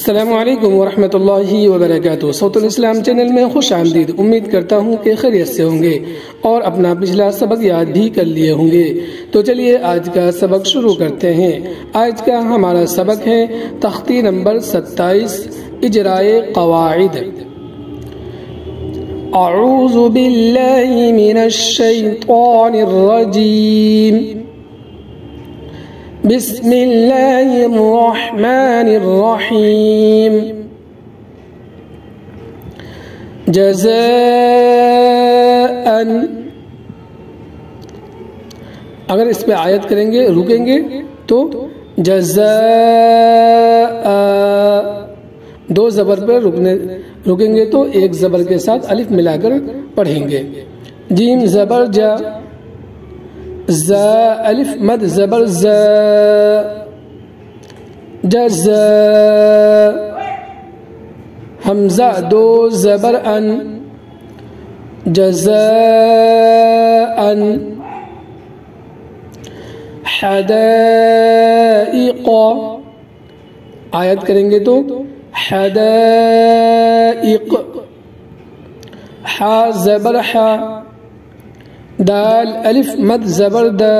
السلام علیکم ورحمۃ اللہ وبرکاتہ۔ صوت الاسلام چینل میں خوش آمدید۔ امید کرتا ہوں کہ خیریت سے ہوں گے اور اپنا پچھلا سبق یاد بھی کر لیے ہوں گے۔ تو چلیے آج کا سبق شروع کرتے ہیں۔ آج کا ہمارا سبق ہے تختی نمبر 27 اجرائے قواعد۔ اعوذ باللہ من الشیطان الرجیم، بسم اللہ الرحمن الرحیم۔ جزاء، اگر اس پہ آیت کریں گے رکیں گے تو جزاء، دو زبر پہ رکیں گے تو ایک زبر کے ساتھ الف ملا کر پڑھیں گے۔ جیم زبر جا، زا الف مد زبر زا، جزا۔ حمزہ دو زبر ان، جزاء۔ حدائق، آیت کریں گے تو حدائق۔ حا زبر حا، دال الف مد زبر دا،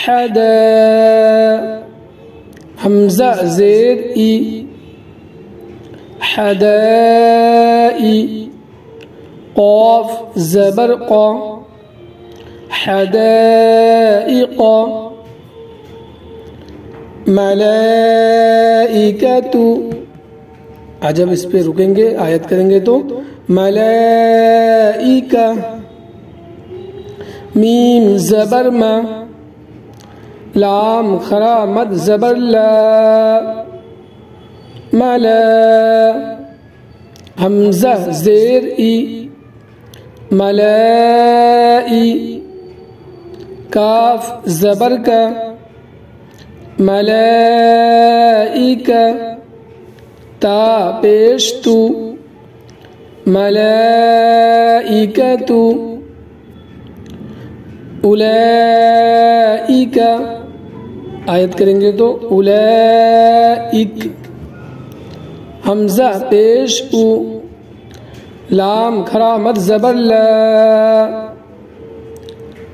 حدا۔ حمزہ زیر ای، حدائی۔ قاف زبر قا، حدائق۔ ملائکۃ، جب اس پہ رکیں گے آیت کریں گے تو ملائکہ۔ میم زبر ما، لام خرا مد زبر لا، ملا۔ حمزہ زیر ای، ملائی۔ کاف زبر کا، ملائکہ۔ تا پیش تو، ملائکۃ۔ اولئک، آیت کریں گے تو اولئک۔ حمزہ پیش او، لام کھڑا مد زبر لا،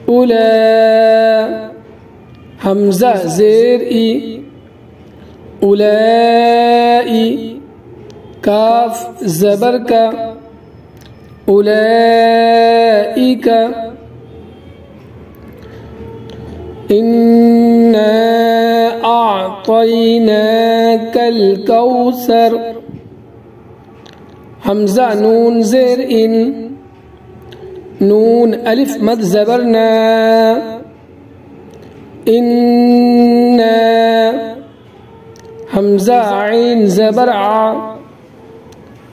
اولا۔ حمزہ زیر ای، اولائی۔ کاف زبر کا، اولئک۔ انا اعطیناک الکوثر۔ حمزہ نون زیر ان، نون الف مد زبر نا، انا۔ حمزہ عین زبر ع،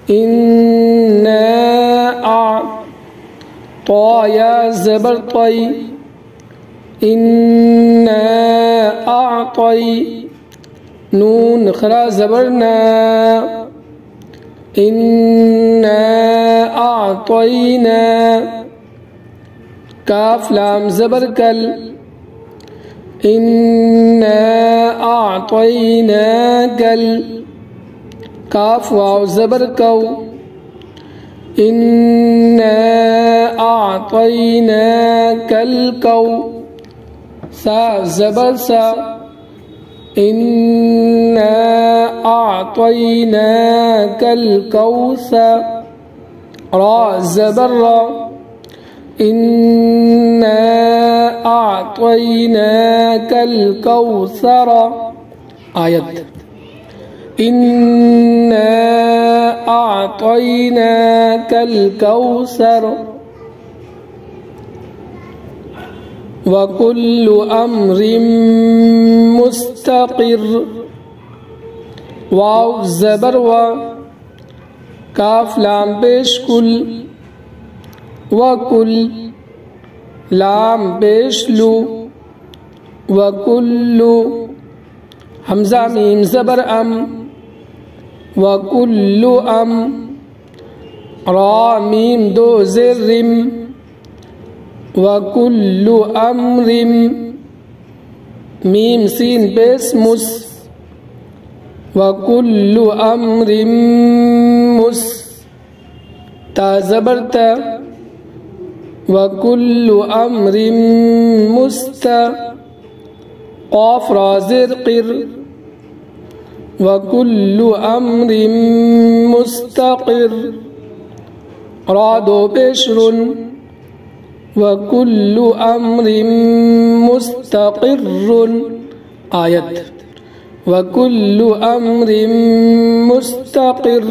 انا ا۔ طا یا زبر طی، انا اعطی۔ نون خرا زبر نا، انا اعطینا۔ کاف لام زبر کل، انا اعطیناک ال۔ کاف واو زبر کو، انا اعطیناک الکو۔ سا زبر سا، انا اعطیناک الکوثر۔ را زبر را، انا اعطیناک الکوثر۔ آیت انا اعطیناک الکوثر۔ وَكُلُّ أَمْرٍ مُسْتَقِرٌ۔ واو زبر و، کاف لام پیش کل، وَكُلُّ۔ لام پیش لو، وَكُلُّ۔ حمزہ میم زبر ام، وَكُلُّ ام۔ را میم دو زر رم، وَكُلُّ أَمْرٍ۔ میم سین پیس مس، وَكُلُّ أَمْرٍ تا زبر تا وَكُلُّ أَمْرٍ قاف را زیر قر وَكُلُّ أَمْرٍ مُسْتَقِرٍ را دو پیشر وَكُلُّ أَمْرٍ مُسْتَقِرٌ آیت وَكُلُّ أَمْرٍ مُسْتَقِرٌ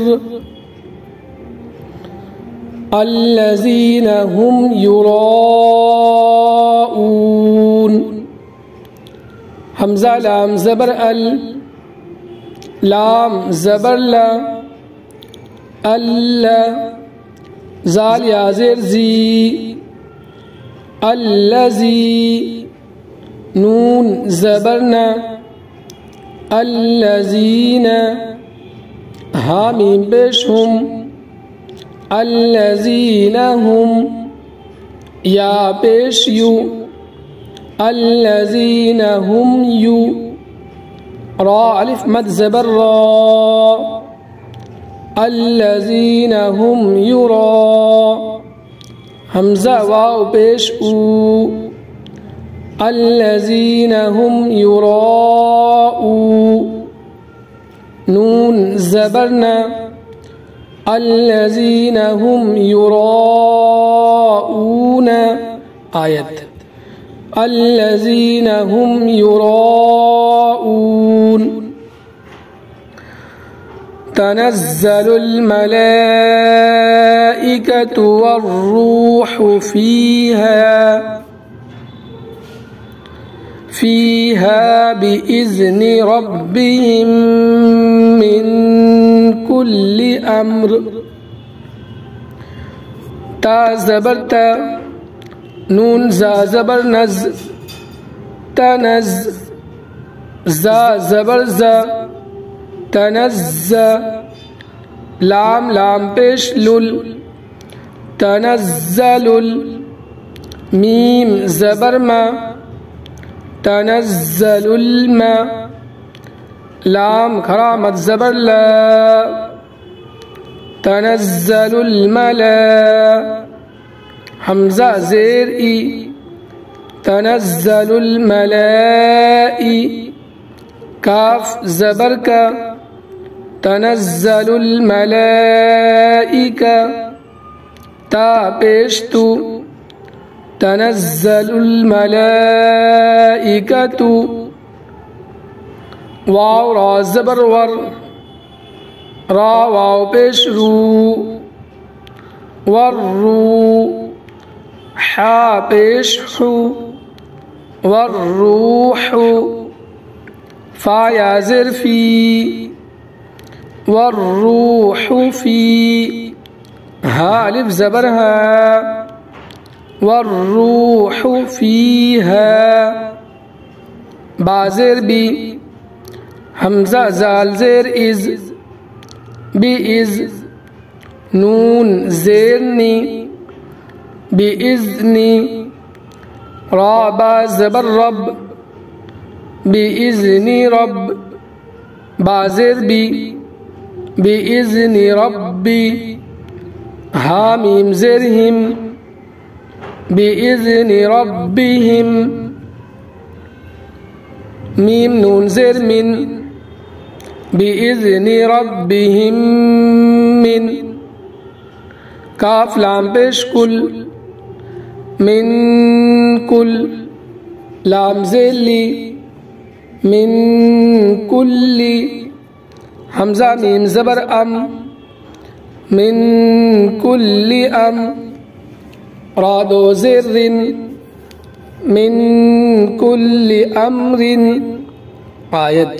الَّذِينَ هُمْ يُرَاءُونَ حمزہ لام زبر ال لام زبر لا اللہ زال یا زیر زی الذی نون زبرنا الذین حامیم پیش ہم الذین ہم یا پیش یو الذین ہم یو را الف مد زبر را الذین ہم یرا حمزہ واو پیش او الذین ہم یراؤون نون زبرنا الذین ہم یراؤون آیت الذین ہم یراؤون تنزل الملائکة والروح فيها بإذن ربهم من كل أمر تا زبر تا نون زا زبر نز تنز زا زبر زا تنزّ لام لام پیش لل تنزل میم زبر ما تنزل الماء لام کھرامت زبر لا تنزل الملا حمزہ زیر ای تنزل الملائی کاف زبر کا تنزل الملائکہ تا پیشتو تنزل الملائکۃ واو را زبر ور را واو پیش رو ور رو حا پیش حو ور روح فا یا زر فی والروح فی ہا الف زبر ہا والروح فیہا بازر بی حمزہ زال زیر از بی از نون زیرنی بی ازنی را با زبر رب بی ازنی رب بازر بی بِإِذْنِ رَبِّي حامیم زرهم بِإِذْنِ رَبِّهِمْ میم نون زر من بِإِذْنِ رَبِّهِمْ من کاف لام پیش کل من کل لام زلی من کلی حمزہ میم زبر ام من کل ام را دو زر من کل امر آیت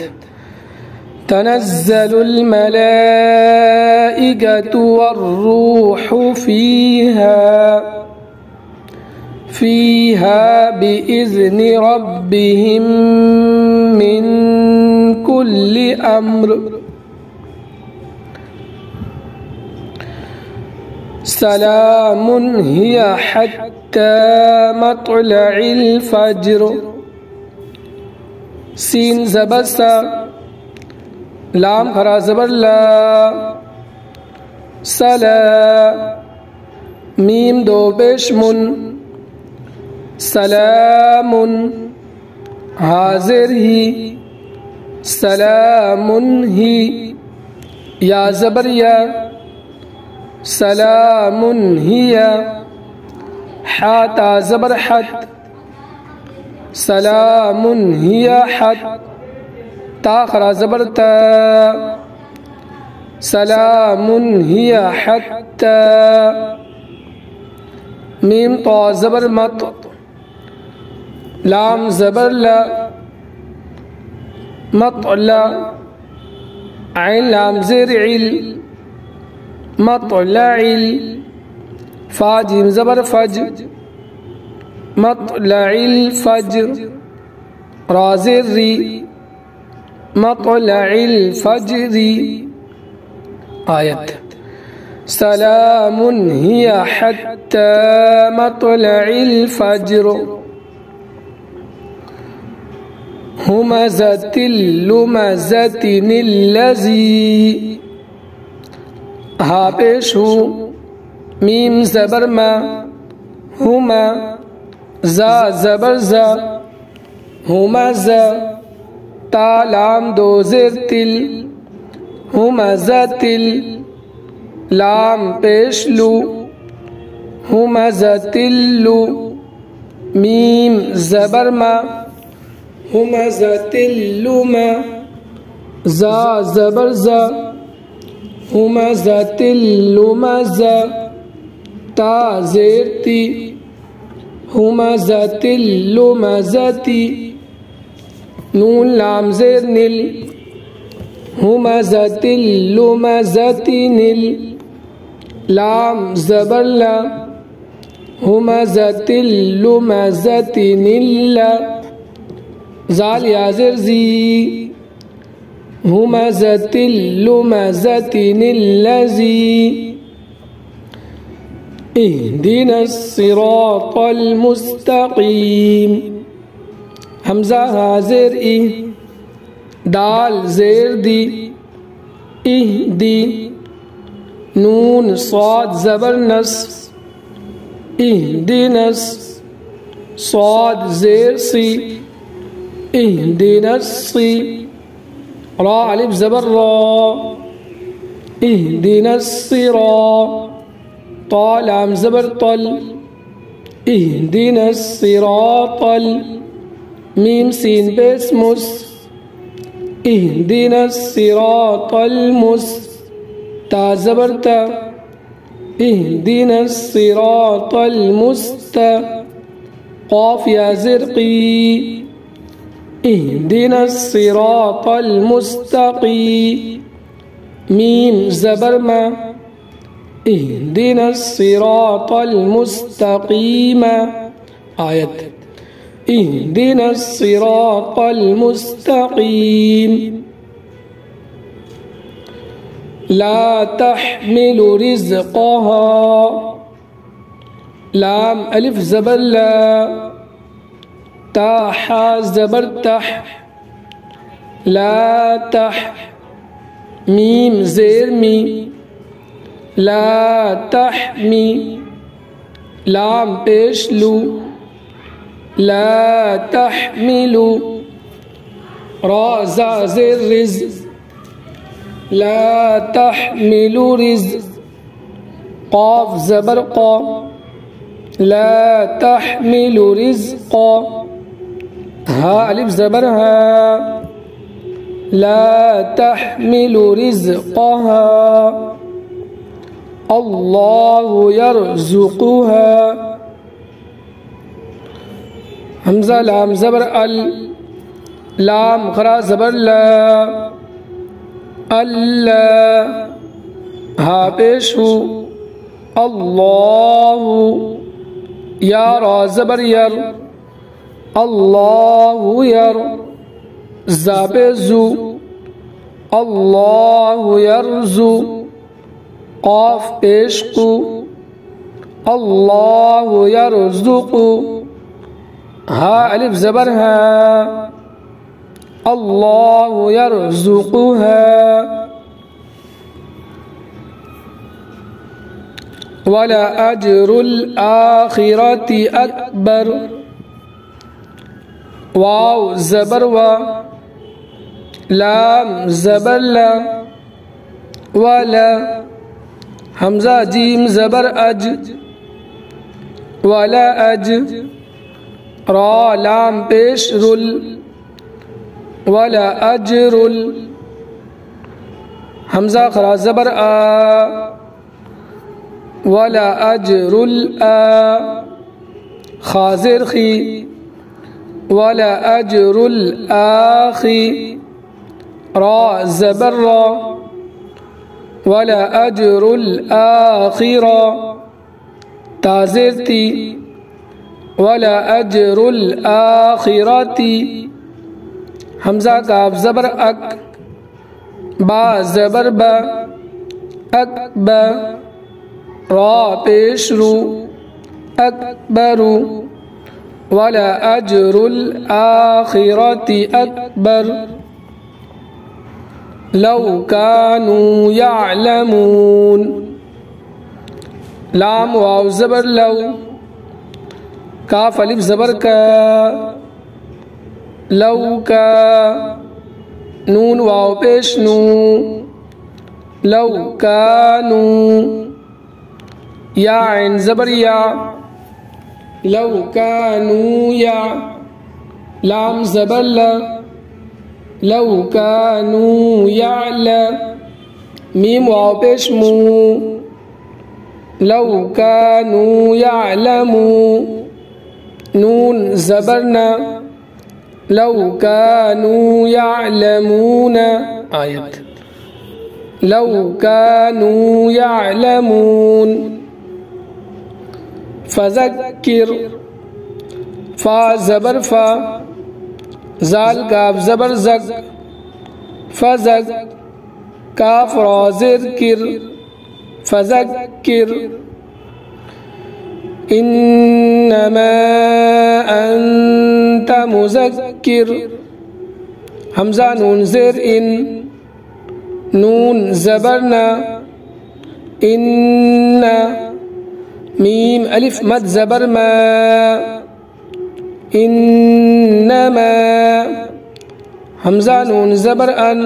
تنزل الملائکة والروح فيها بإذن ربهم من كل أمر سلام هي حتى مطلع الفجر سين زبسا لام خرا زبر لا سلا میم دو پیش من سلام حاضر ہی سلام ہی یا زبر یا سلام ہی حا تا زبر حت سلام ہی حت تا خرا زبر تا سلام ہی حتی میم طا زبر مت لام زبر لا مطلع عین لام زیر عل مطلع فا جیم زبر فج مطلع الفجر را زیر ری مطلع الفجر آیت سلام ہی حتی مطلع الفجر ہمزت اللمزت الذی ہا پیش ہو میم زبر ما ہما زا زبر زا ہمزا تا لام دو زیر تل ہمزت لام پیش لو ہمزت اللو میم زبر ما ہمزت اللما زا زبر زا ہمزت اللمزا تا زیر تی ہمزت اللمزتی نون لام زیر نل ہمزت اللمزتی نل لام زبر لا ہمزت اللمزتی نل زال یا زر زی ہمزت اللمزت الذی اہدنا الصراط المستقیم حمزہ حاضر ای دال زیر دی اہدی نون صاد زبر نس اہدنا صاد زیر سی اہدنا الصی را الف زبر را اہدنا الصراط طا لام زبر طل اہدنا الصراط میم سین پیس مس اہدنا الصراط المس تا زبر تا اہدنا الصراط المست قاف یا زرقی اہدنا الصراط المستقیم میم زبر ما اہدنا الصراط المستقیم آیت اہدنا الصراط المستقیم لا تحمل رزقها لام الف زبر لا تا حا زبر تح لا تح میم زیر می لا تحمی لام پیش لو لا تحملو را زا زیر رز لا تحمل رزق قاف زبر قا لا تحمل رزقا ها الف زبر ها لا تحمل رزقها الله يرزقها حمزة لام زبر ال لام خرا زبر لا اللہ ہا پیش ہو اللہ یا را زبر یر اللہ یر زا پیزو اللہ یرزو قاف پیش کو اللہ یرزقو ہا الف زبر ہا اللہ یرزقها وَلَأَجْرُ الْآخِرَةِ أَكْبَرُ واو زبر و لام زبر لا ولا حمزہ جیم زبر اج ولا اج را لام پیش رل ولا اجرل حمزہ خرا زبر آ ولا اجرل آ خازر خی ولا اجر الآخی را زبر را ولا اجر الآخرة تازر تی ولا اجر الآخرة حمزہ کاف زبر اک با زبر با اکبا را پیش رو اکبرو ولا اجر الآخرة اکبر لو كانوا يعلمون لام واو زبر لو کاف الف زبر کا لو کا نون واو پیش نو لو كانوا یا عین زبر یا لو كانوا یا لام زبر لا لو كانوا يعلم میم واو پیش مو لو كانوا يعلمون نون زبرنا لو كانوا يعلمون آیت لو كانوا يعلمون فذکر فا زبر فا زال کاف زبر زگ فزگ کاف را ذکر فذکر انما انت مذکر حمزہ نون زیر ان نون زبرنا ان میم الف مد زبر ما انما حمزہ نون زبر ان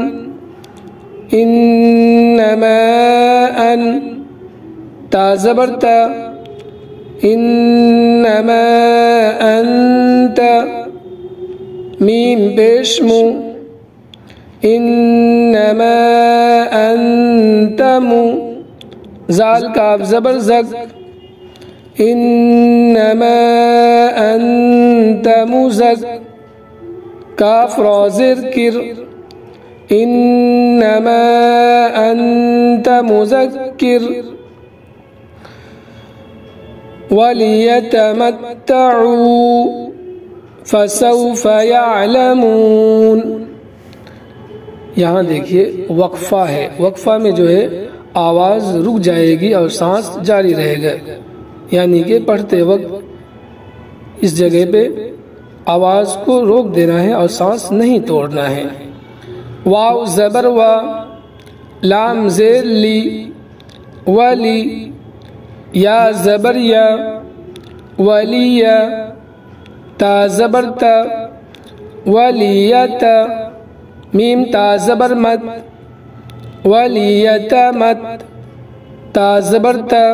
انما ان تا زبر تا انما انت میم پیش مو انما انت مو زال کاف زبر زگ انما انت مزک کاف را ذکر انما انت مذکر وَلِيَتَمَتَّعُوا فَسَوْفَ يَعْلَمُونَ یہاں دیکھیے وقفہ ہے، وقفہ میں جو ہے آواز رک جائے گی اور سانس جاری رہے گا، یعنی کہ پڑھتے وقت اس جگہ پہ آواز کو روک دینا ہے اور سانس نہیں توڑنا ہے۔ واو زبر و لام زیر لی ولی یا زبر یا ولی تا زبر تا ولیتا میم تا زبر مد ولیتا مد تا زبر تا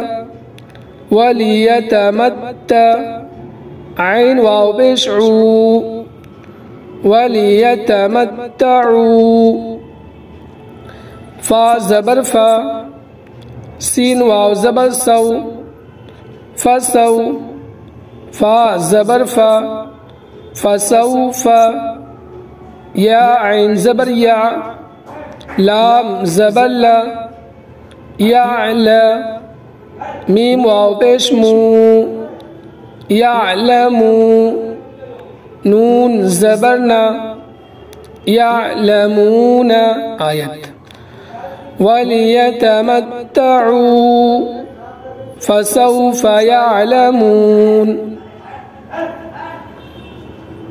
ولیتا مد تا عین واو بشعو ولیتا مد تعو فا زبر فا سین واو زبر سو فسو فا زبر فا فسوف یا عین زبر یا لام زبر لا یعلا میم واو پیش مو یعلمو نون زبرنا یعلمون آیت وَلِيَتَمَتَّعُوا فَسَوْفَ يَعْلَمُونَ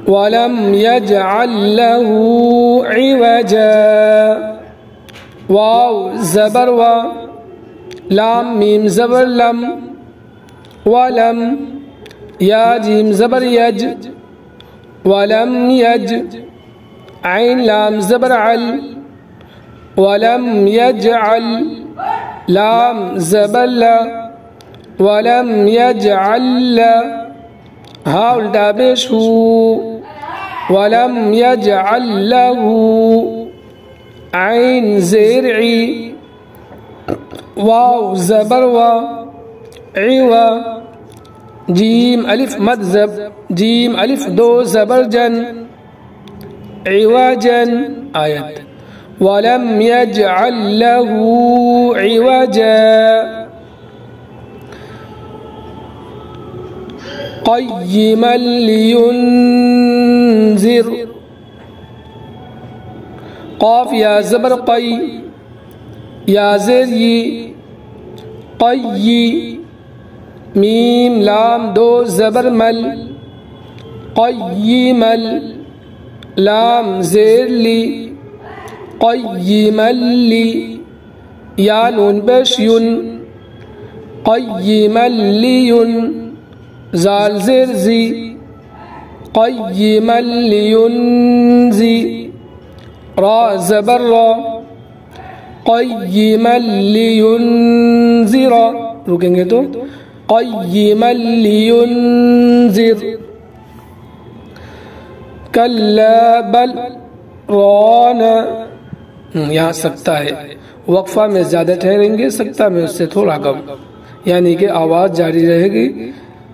ولم يجعل له عوجا واو زبر و لام میم زبر لم ولم یا جیم زبر یج ولم یج عین لام زبر عل ولم يجعل لام زبر لا ولم يجعل ها الٹا پیش ہو ولم يجعل له عین زیر عی واو زبر و عوا جیم الف مد زب جیم الف دو زبر جن عواجا آیت ولم يجعل له عوجا قيما لينذر قاف یا زبر قی یا زیر ی قی میم لام دو زبر مل قیمل لام زیر لی قیمل لی یا نون پیش ین قیمل لیون زال زیر زی قیمل لینزی را زبر را قیمل لینزر رکیں گے تو قیمل لینزر کلا بل رانا یہاں سکتہ ہے وقفہ میں زیادہ ٹھہریں گے سکتہ میں اس سے تھوڑا کم یعنی کہ آواز جاری رہے گی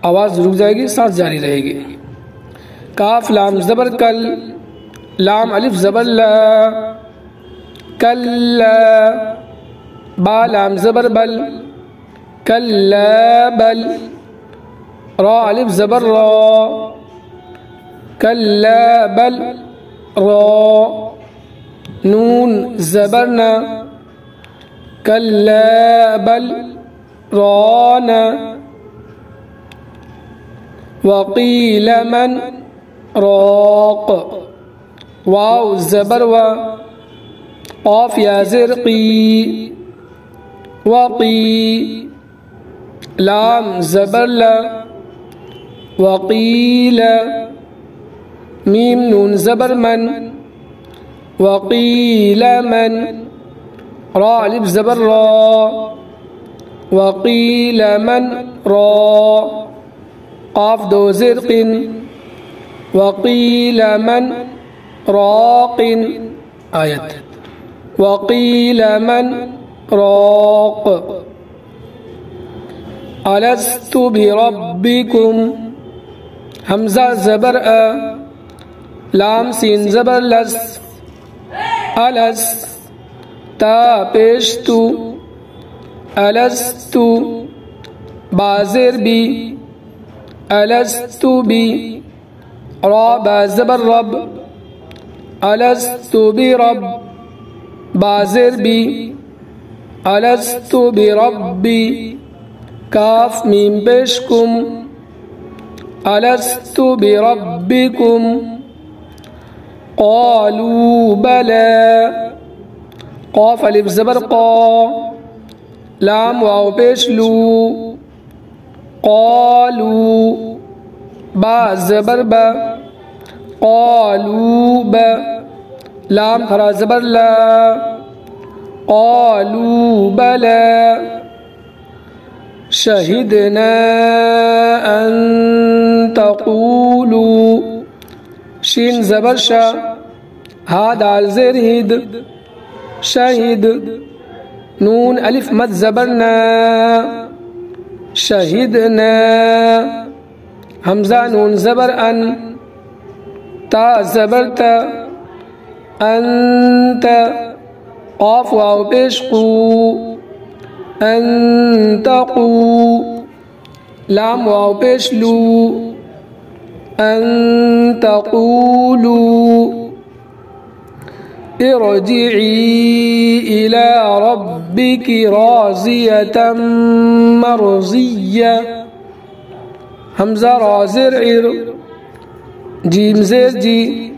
آواز رک جائے گی ساتھ جاری رہے گی کاف لام زبر کل لام الف زبر لا کل با لام زبر بل کل بل را الف زبر را کل بل را نون زبرنا کل بل رانا وقیل من راق واو زبر و قاف یا زرقی وقی لام زبر لا وقیل میم نون زبر من وقیل من را الف زبر را وقیل من را قاف دو زرق وقیل من راق آیت وقیل من راق الست بربکم حمزہ زبر لام سین زبر لس الس تا پیشتو الستو بازر بی الست بی را با زبر رب الست برب بازر بی الست بربی کاف میم پیشکم الست بربکم قالوا بلى قاف الف زبر قا لام واو پیش لو قالوا با زبر با قالوا با لام خرا زبر لا قالوا بلى شهدنا أن تقولوا شين زبر شا هاد الزر هد شهد نون ألف مد زبرنا شهدنا حمزة نون زبر أن تا زبرت أنت قاف واو بشقو أنتقوا لام واو بشلو أن تقولوا ارجعي إلى ربك راضية مرضية حمزة رازر عر جیم زیر جی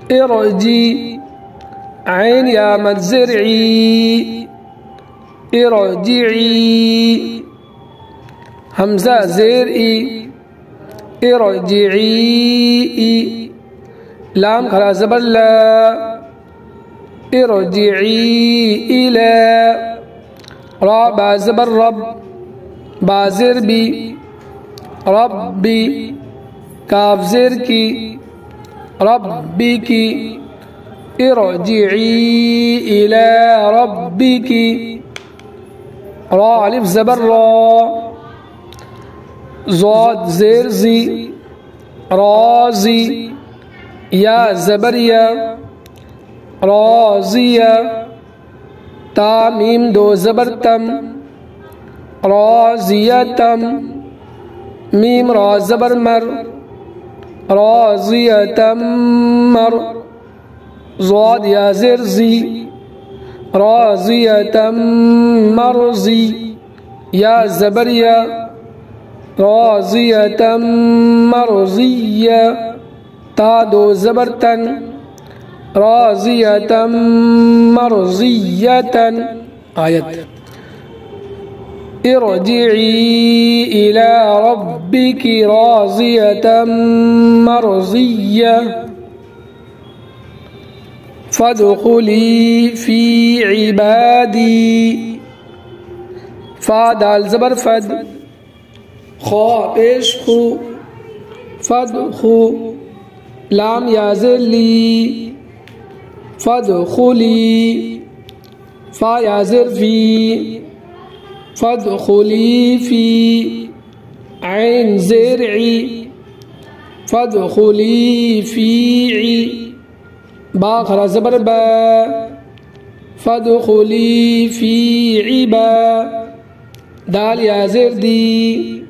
ارجی عین یا مد زرعی ارجعی حمزہ زیر ای ارجعی لام کھڑا زبر لا ارجعی الی را با زبر رب با زر بی ربی کاف زر کی ربی کی ارجعی الی ربی کی را الف زبر را ضاد زیر زی رازی یا زبریہ رازیہ تا میم دو زبر تم رازیتم میم را زبر مر رازیتم مر ضاد یا زیر زی رازیتم مرزی یا زبریہ رازیتم مرزیہ تا دو زبر تن رازیتم مرزیتن آیت ارجعی الی ربک راضیتم مرضیہ فادخلی فی عبادی فا دال زبر فد خو پیش خو فادخو لام یا ذلی فادخلی فا یا زر فی فادخلی فی عین زرعی فادخلی فی با خرا زبر با فادخلی فی عبا دال یا زر دی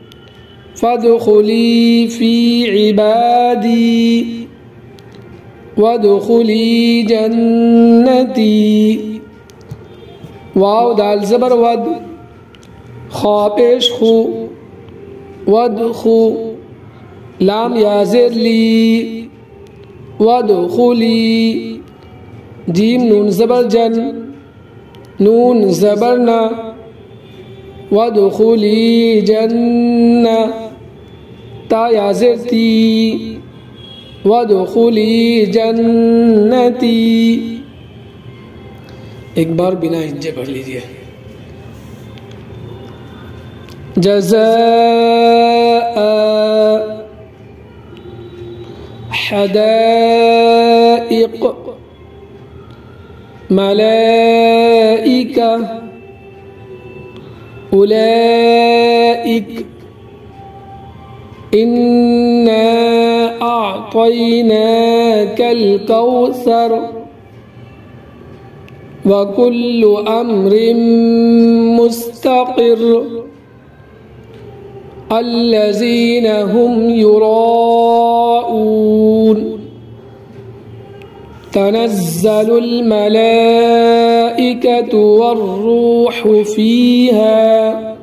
فادخلی فی عبادی وادخلی جنتی واو دال زبر ود خا پیش خو ودخو لام یا زر لی وادخلی جیم نون زبر جن نون زبرنا وادخلی جنہ تا یا زر تی وادخلی جنتی ایک بار بنا ہجے پڑھ لیجئے جزاء حدائق ملائکہ اولئک انا اعطیناک الکوثر وکل امر مستقر الذین هم یراؤون تنزل الملائکة والروح فيها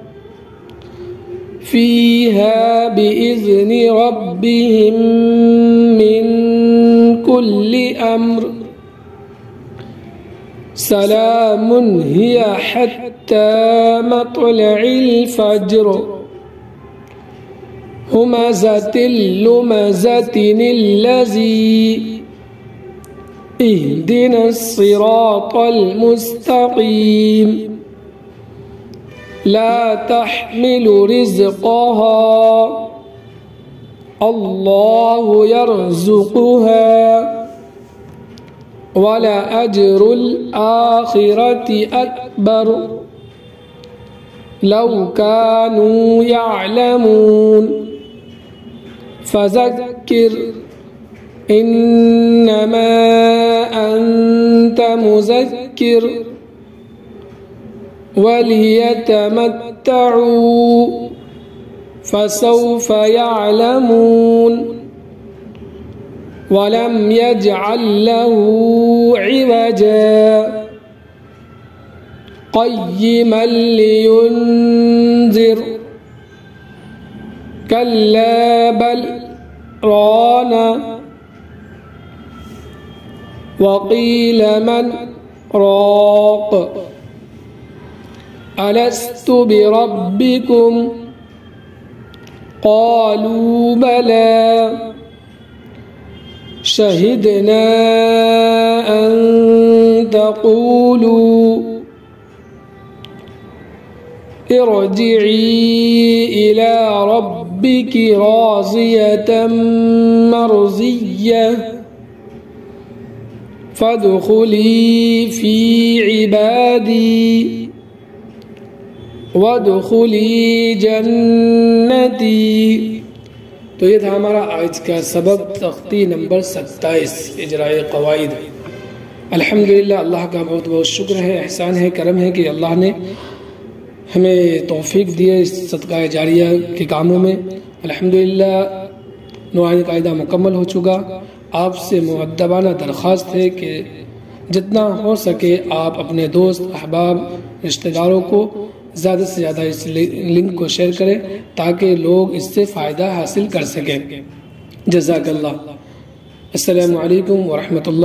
بإذن ربهم من كل أمر سلام هي حتى مطلع الفجر همزة اللمزة الذي اهدنا الصراط المستقيم لا تحمل رزقها الله يرزقها ولأجر الآخرة أكبر لو كانوا يعلمون فذكر إنما أنت مذكر وليتمتعوا فسوف يعلمون ولم يجعل له عوجا قيما لينذر كلا بل ران وقيل من راق ألست بربكم قالوا بلى شهدنا أن تقولوا ارجعي إلى ربك راضية مرضية فادخلی فی عبادی وادخلی جنتی۔ تو یہ تھا ہمارا آج کا سبق، تختی نمبر 27، اجرائے قواعد۔ الحمدللہ اللہ کا بہت بہت شکر ہے، احسان ہے، کرم ہے کہ اللہ نے ہمیں توفیق دیے اس صدقہ جاریہ کے کاموں میں۔ الحمدللہ نوعین قاعدہ مکمل ہو چکا۔ آپ سے مؤدبانہ درخواست ہے کہ جتنا ہو سکے آپ اپنے دوست، احباب، رشتہ داروں کو زیادہ سے زیادہ اس لنک کو شیئر کریں تاکہ لوگ اس سے فائدہ حاصل کر سکیں۔ جزاک اللہ۔ السلام علیکم ورحمۃ اللہ۔